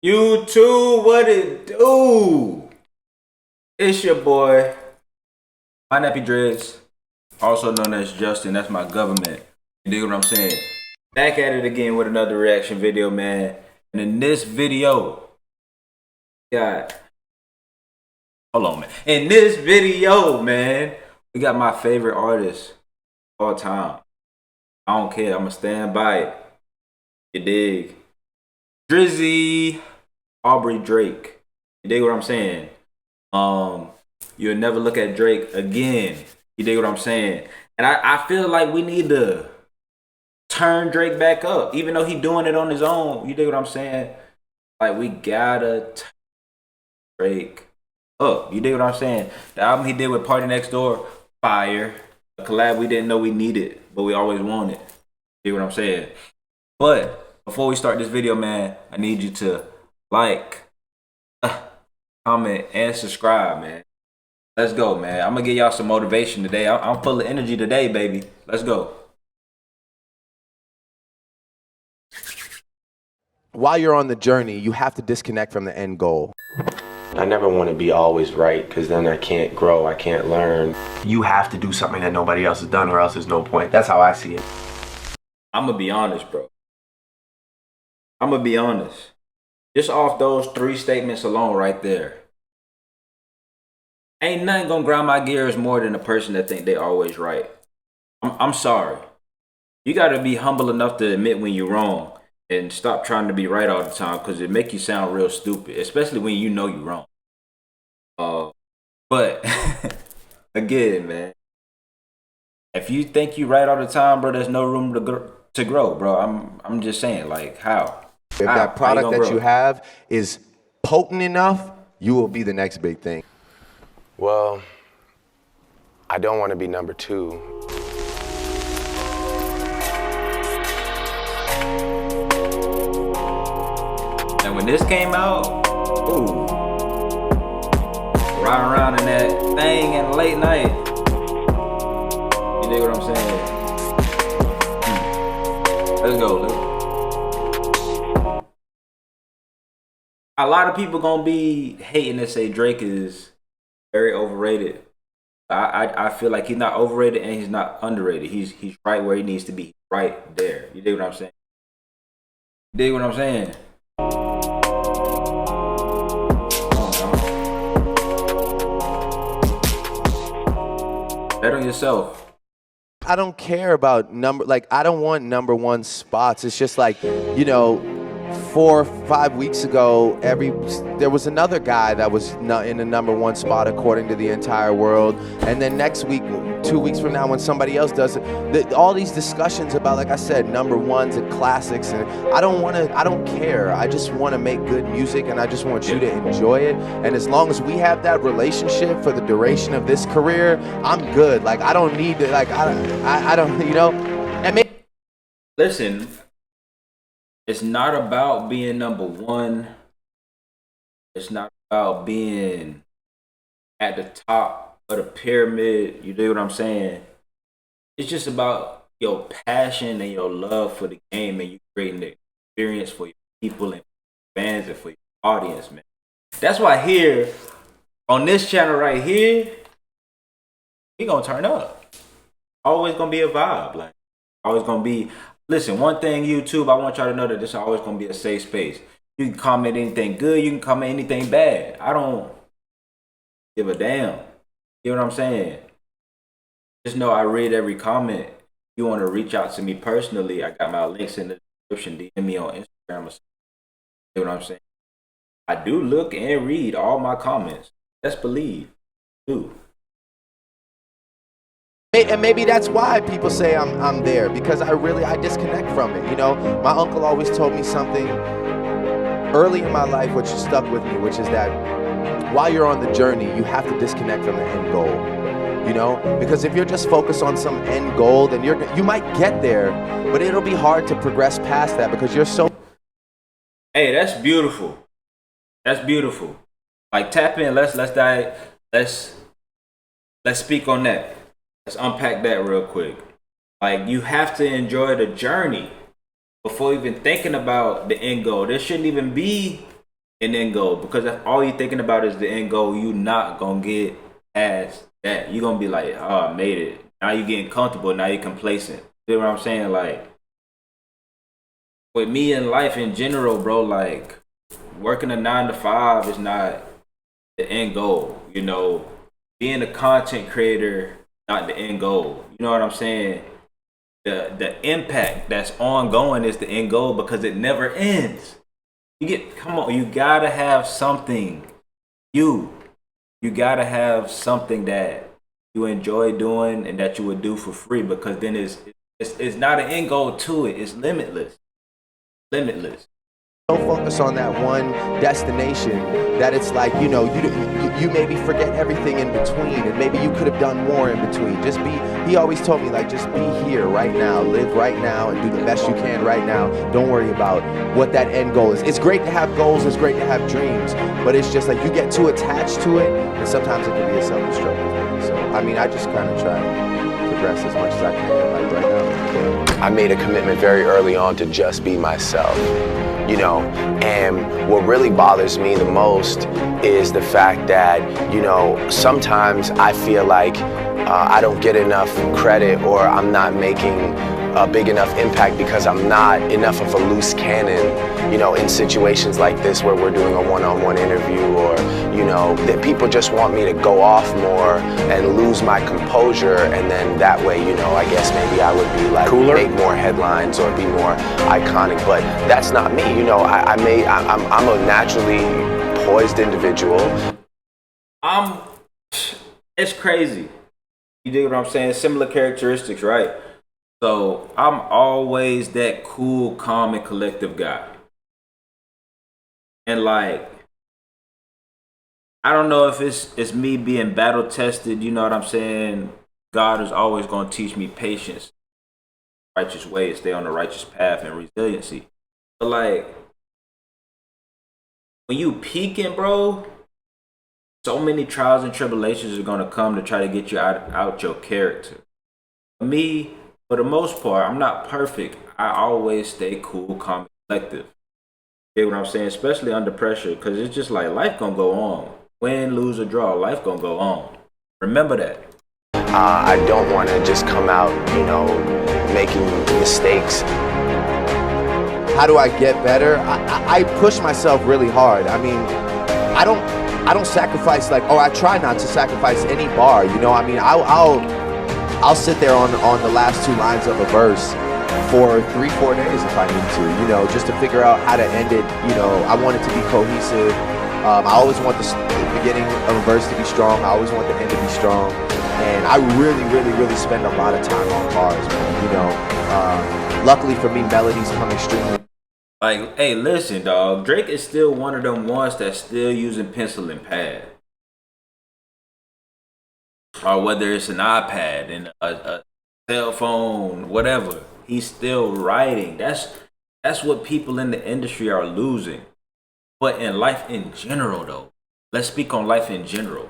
YouTube, what it do? It's your boy, my nappy dreads, also known as Justin. That's my government. You dig what I'm saying? Back at it again with another reaction video, man. And in this video, got hold on, man. In this video, man, we got my favorite artist of all time. I don't care. I'ma stand by it. You dig? Drizzy Aubrey Drake. You dig what I'm saying? You'll never look at Drake again. You dig what I'm saying? And I feel like we need to turn Drake back up, even though he doing it on his own. You dig what I'm saying? Like, we gotta turn Drake up. You dig what I'm saying? The album he did with Party Next Door, fire. A collab we didn't know we needed, but we always wanted. You dig what I'm saying? But before we start this video, man, I need you to like, comment, and subscribe, man. Let's go, man. I'm gonna give y'all some motivation today. I'm full of energy today, baby. Let's go. While you're on the journey, you have to disconnect from the end goal. I never want to be always right, because then I can't grow, I can't learn. You have to do something that nobody else has done, or else there's no point. That's how I see it. I'm gonna be honest, bro. I'm gonna be honest. Just off those 3 statements alone right there, ain't nothing gonna grind my gears more than a person that think they always right. I'm sorry. You gotta be humble enough to admit when you're wrong and stop trying to be right all the time, because it make you sound real stupid, especially when you know you're wrong. But again, man, if you think you're right all the time, bro, there's no room to grow, bro. I'm just saying, like, how? If that product that you have is potent enough, you will be the next big thing. Well, I don't want to be number 2. And when this came out, ooh, riding around in that thing in late night. You dig what I'm saying? Let's go, Luke. A lot of people gonna be hating and say Drake is very overrated. I feel like he's not overrated and he's not underrated. He's right where he needs to be, right there. You dig what I'm saying? You dig what I'm saying? Bet on yourself. I don't care about I don't want #1 spots. It's just like, you know, 4 or 5 weeks ago, there was another guy that was not in the #1 spot according to the entire world. And then next week, 2 weeks from now, when somebody else does it, all these discussions about, like I said, #1s and classics, and I don't care. I just want to make good music, and I just want you to enjoy it. And as long as we have that relationship for the duration of this career, I'm good. Like, I don't need to, like, I don't, you know. And maybe Listen, it's not about being #1. It's not about being at the top of the pyramid. You do what I'm saying? It's just about your passion and your love for the game, and you creating the experience for your people and fans and for your audience, man. That's why here on this channel right here, we gonna turn up. Always gonna be a vibe, like always gonna be. Listen, one thing, YouTube, I want y'all to know that this is always gonna be a safe space. You can comment anything good, you can comment anything bad. I don't give a damn. You know what I'm saying? Just know I read every comment. If you want to reach out to me personally, I got my links in the description. DM me on Instagram or something. You know what I'm saying? I do look and read all my comments. Best believe. I do. And maybe that's why people say I'm there, because I disconnect from it. You know, my uncle always told me something early in my life, which stuck with me, which is that while you're on the journey, you have to disconnect from the end goal. You know, because if you're just focused on some end goal, then you might get there, but it'll be hard to progress past that because you're so. Hey, that's beautiful. That's beautiful. Like, tap in. Let's dive. Let's speak on that. Let's unpack that real quick. Like, you have to enjoy the journey before even thinking about the end goal. There shouldn't even be an end goal. Because if all you're thinking about is the end goal, you're not gonna get past that. You're gonna be like, oh, I made it. Now you're getting comfortable. Now you're complacent. You know what I'm saying? Like, with me in life in general, bro, like, working a 9 to 5 is not the end goal. You know, being a content creator, not the end goal. You know what I'm saying? The impact that's ongoing is the end goal because it never ends. Come on, you gotta have something. You gotta have something that you enjoy doing and that you would do for free, because then it's not an end goal to it. It's limitless. Don't focus on that one destination, that it's like, you know, you maybe forget everything in between, and maybe you could have done more in between. He always told me, like, just be here right now, live right now, and do the best you can right now. Don't worry about what that end goal is. It's great to have goals, it's great to have dreams, but it's just like you get too attached to it, and sometimes it can be a self-destructive thing. So, I mean, I just kind of try to progress as much as I can, like right now. I made a commitment very early on to just be myself, you know, and what really bothers me the most is the fact that, you know, sometimes I feel like I don't get enough credit, or I'm not making a big enough impact because I'm not enough of a loose cannon, you know, in situations like this where we're doing a one-on-one interview, or, you know, that people just want me to go off more and lose my composure, and then that way, you know, I guess maybe I would be like cooler, make more headlines or be more iconic, but that's not me, you know. I'm a naturally poised individual. It's crazy. You dig what I'm saying? Similar characteristics, right? So I'm always that cool, calm, and collective guy. And like, I don't know if it's me being battle tested, you know what I'm saying? God is always going to teach me patience, righteous way, stay on the righteous path, and resiliency. But like, when you peaking, bro, so many trials and tribulations are going to come to try to get you out your character. Me, for the most part, I'm not perfect. I always stay cool, calm, and collective. You get what I'm saying? Especially under pressure, because it's just like life gonna go on. Win, lose, or draw, life gonna go on. Remember that. I don't want to just come out, you know, making mistakes. How do I get better? I push myself really hard. I mean, I don't sacrifice, like, I try not to sacrifice any bar, you know. I mean, I'll sit there on the last 2 lines of a verse for 3-4 days if I need to, you know, just to figure out how to end it. You know, I want it to be cohesive. I always want the beginning of a verse to be strong. I always want the end to be strong. And I really spend a lot of time on bars, man, you know. Luckily for me, melodies come extremely. Like, hey, listen, dog. Drake is still one of them ones that's still using pencil and pad. Or whether it's an iPad and a cell phone, whatever. He's still writing. That's what people in the industry are losing. But in life in general, though, let's speak on life in general.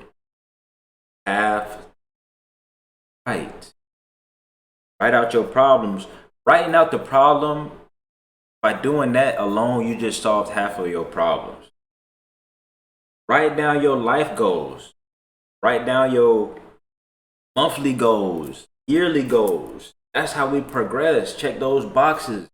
Write out your problems. Writing out the problem, by doing that alone, you just solved half of your problems. Write down your life goals. Write down your monthly goals, yearly goals. That's how we progress. Check those boxes.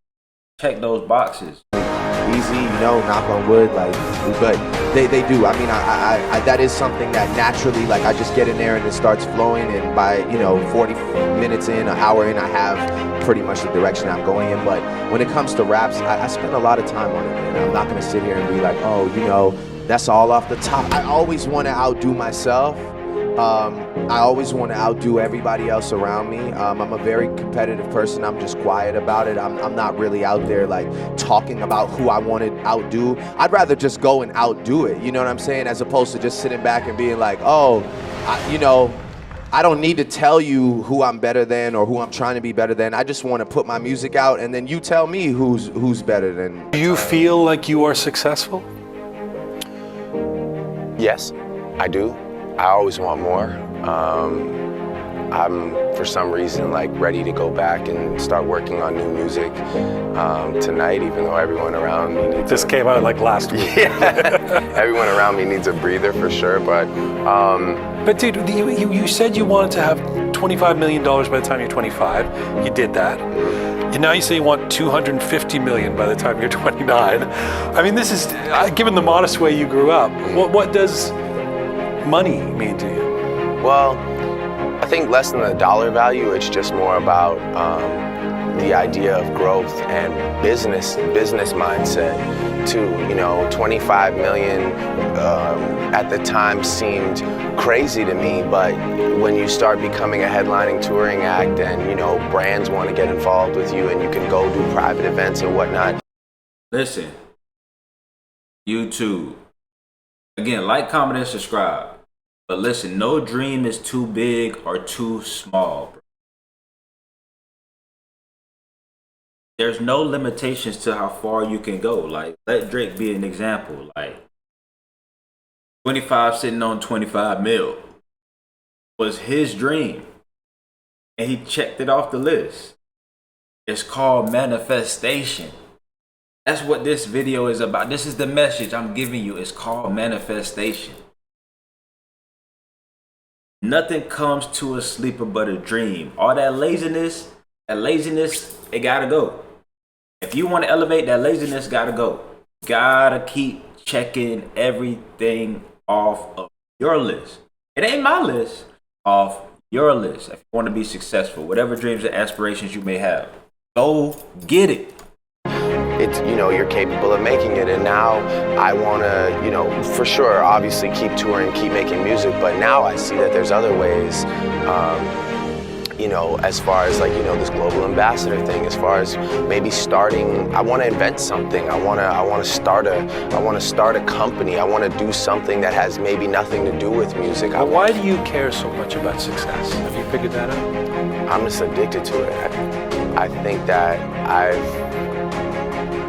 Easy, you know, knock on wood, like, but they do. I mean, I that is something that naturally, like, I just get in there and it starts flowing, and by, you know, 40 minutes in, an hour in, I have pretty much the direction I'm going in. But when it comes to raps, I spend a lot of time on it, and I'm not gonna sit here and be like, oh, you know, that's all off the top. I always want to outdo myself. I always want to outdo everybody else around me. I'm a very competitive person. I'm just quiet about it. I'm not really out there like talking about who I want to outdo. I'd rather just go and outdo it, you know what I'm saying, as opposed to just sitting back and being like, oh, you know, I don't need to tell you who I'm better than or who I'm trying to be better than. I just want to put my music out, and then you tell me who's better than. Do you feel like you are successful? Yes, I do. I always want more. I'm for some reason like ready to go back and start working on new music tonight, even though everyone around me needs. This came out like last week. Everyone around me needs a breather for sure, but. But dude, you said you wanted to have $25 million by the time you're 25. You did that. And now you say you want $250 million by the time you're 29. I mean, this is, given the modest way you grew up, what does money mean to you? Well, I think less than the dollar value, it's just more about the idea of growth and business mindset too. You know, 25 million at the time seemed crazy to me, but when you start becoming a headlining touring act and, you know, brands want to get involved with you and you can go do private events and whatnot. Listen, YouTube. Again, like, comment, and subscribe. But listen, no dream is too big or too small. There's no limitations to how far you can go. Like, let Drake be an example. Like, 25 sitting on 25 mil was his dream. And he checked it off the list. It's called manifestation. That's what this video is about. This is the message I'm giving you. It's called manifestation. Nothing comes to a sleeper but a dream. All that laziness, it gotta go. If you want to elevate, that laziness gotta go. Gotta keep checking everything off of your list. It ain't my list. Off your list. If you want to be successful, whatever dreams and aspirations you may have, go get it. It's, you know, you're capable of making it, and now I want to, you know, for sure, obviously keep touring, keep making music, but now I see that there's other ways, you know, as far as like, you know, this global ambassador thing, as far as maybe starting, I want to invent something, I want to start a company, I want to do something that has maybe nothing to do with music. Why do you care so much about success? Have you figured that out? I'm just addicted to it. I think that I've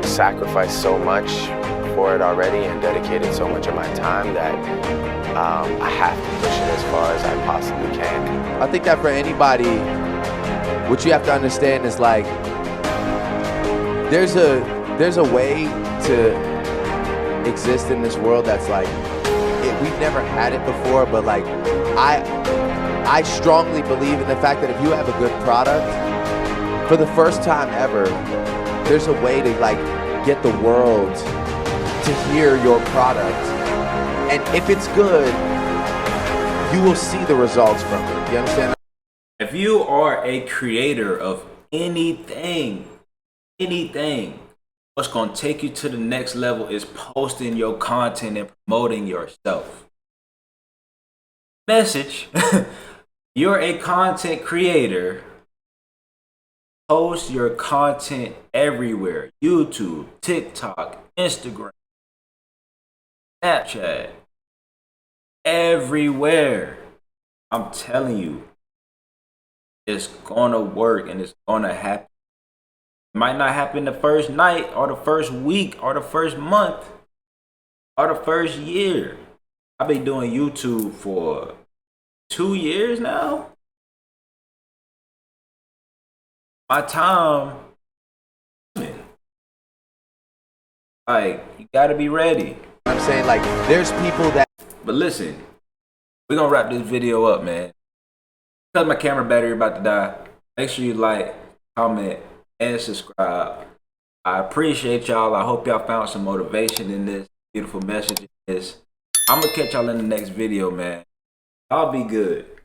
sacrificed so much for it already and dedicated so much of my time that I have to push it as far as I possibly can. I think that for anybody, what you have to understand is like, there's a way to exist in this world that's like, we've never had it before, but like, I strongly believe in the fact that if you have a good product, for the first time ever, there's a way to like get the world to hear your product, and if it's good, you will see the results from it. You understand? If you are a creator of anything, what's gonna take you to the next level is posting your content and promoting yourself. Message. You're a content creator. Post your content everywhere. YouTube, TikTok, Instagram, Snapchat. Everywhere. I'm telling you, it's gonna work and it's gonna happen. It might not happen the first night or the first week or the first month or the first year. I've been doing YouTube for 2 years now. My time, like, you gotta be ready. I'm saying, like, there's people that. But listen, we're gonna wrap this video up, man. Because my camera battery about to die, make sure you like, comment, and subscribe. I appreciate y'all. I hope y'all found some motivation in this beautiful message. I'm gonna catch y'all in the next video, man. Y'all be good.